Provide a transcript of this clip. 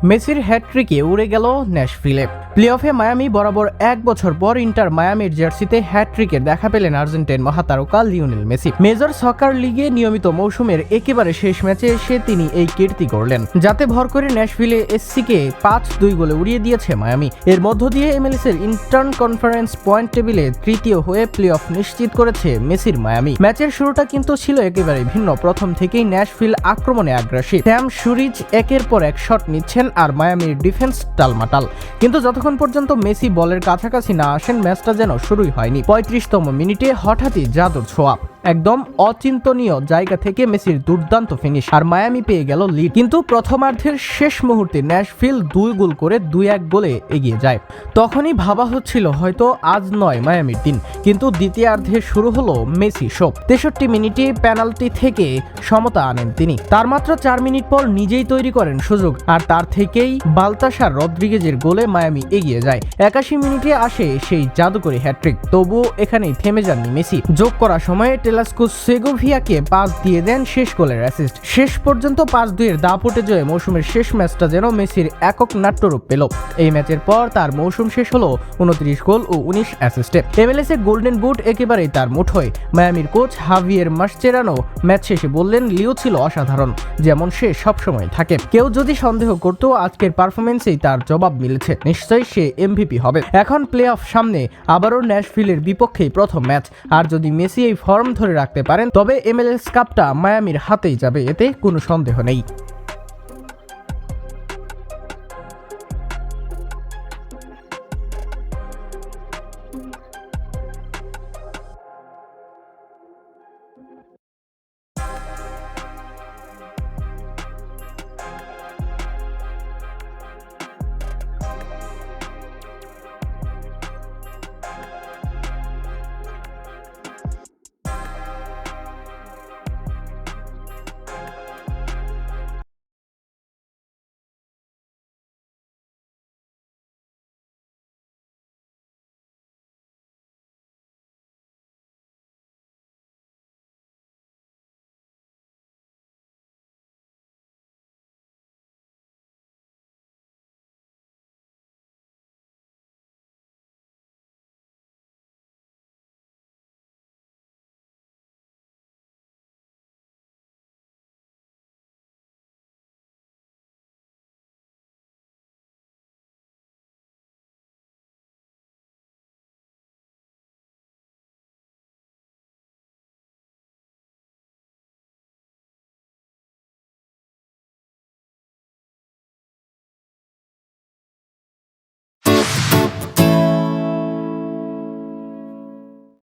মেসির হ্যাটট্রিকে উড়ে গেল ন্যাশভিলে। প্লে-অফে মায়ামি বরাবর 1 বছর পর ইন্টার মায়ামির জার্সিতে হ্যাটট্রিকের দেখা পেলেন আর্জেন্টাইন মহাতারকা লিওনেল মেসি। মেজর সকার লিগে নিয়মিত মৌসুমের একেবারে শেষ ম্যাচে এসে তিনি এই কীর্তি গড়লেন, যাতে ভর করে ন্যাশভিলে এসসিকে 5-2 গোলে উড়িয়ে দিয়েছে মায়ামি। এর মধ্য দিয়ে এমএলএসের ইন্টার্ন কনফারেন্স পয়েন্ট টেবিলে তৃতীয় হয়ে প্লে-অফ নিশ্চিত করেছে মেসির মায়ামি। ম্যাচের শুরুটা কিন্তু ছিল একেবারে ভিন্ন। প্রথম থেকেই ন্যাশভিল আক্রমণে আগ্রাসী। স্যাম শুরিজ একের পর এক শট নিচ্ছেন আর মায়ামির ডিফেন্স টালমাটাল। কিন্তু যতক্ষণ পর্যন্ত মেসি বলের কাছাকাছি না আসেন, ম্যাচটা যেন শুরুই হয়নি। 35তম মিনিটে হঠাৎই জাদুর ছোঁয়া, একদম অচিন্তনীয় জায়গা থেকে মেসির দুর্দান্ত ফিনিশ, আর মায়ামি পেয়ে গেল লিড। কিন্তু প্রথমার্ধের শেষ মুহূর্তে ন্যাশভিল 2 গোল করে 2-1 গোলে এগিয়ে যায়। তখনই ভাবা হচ্ছিল হয়তো আজ নয় মায়ামির দিন। কিন্তু দ্বিতীয়ার্ধে শুরু হলো মেসি শো। 63 মিনিটে পেনাল্টি থেকে সমতা আনেন তিনি। তার মাত্র 4 মিনিট পর নিজেই তৈরি করেন সুযোগ, আর তার থেকেই বালতাসার রদ্রিগেজের গোলে মায়ামি এগিয়ে যায়। 81 মিনিটে আসে সেই জাদুকরী হ্যাটট্রিক। তবুও এখানেই থেমে যাননি মেসি। যোগ করার সময়ে টেলাস্কো সেগোভিয়াকে পাস দিয়ে দেন শেষ গোলের অ্যাসিস্ট। শেষ পর্যন্ত 5-2-এর দাপটে জয়ে মৌসুমের শেষ ম্যাচটা যেন মেসির একক নাট্যরূপ পেল। এই ম্যাচের পর তার মৌসুম শেষ হলো 29 গোল ও 19 অ্যাসিস্টে। এমএলএসের গোল্ডেন বুট একেবারেই তার মুঠোয়। মায়ামির কোচ হাভিয়ের মাসচেরানো ম্যাচ শেষে বললেন, লিও ছিল অসাধারণ, যেমন সে সবসময় থাকে। কেউ যদি সন্দেহ করত, আজকের পারফরমেন্সেই তার জবাব মিলেছে। নিশ্চয়ই সে এমভিপি হবে। এখন প্লে অফ সামনে, আবারও ন্যাশভিলের বিপক্ষেই প্রথম ম্যাচ। আর যদি মেসি এই ফর্ম ধরে রাখতে পারেন, তবে এমএলএস কাপটা মায়ামির হাতেই যাবে, এতে কোনো সন্দেহ নেই।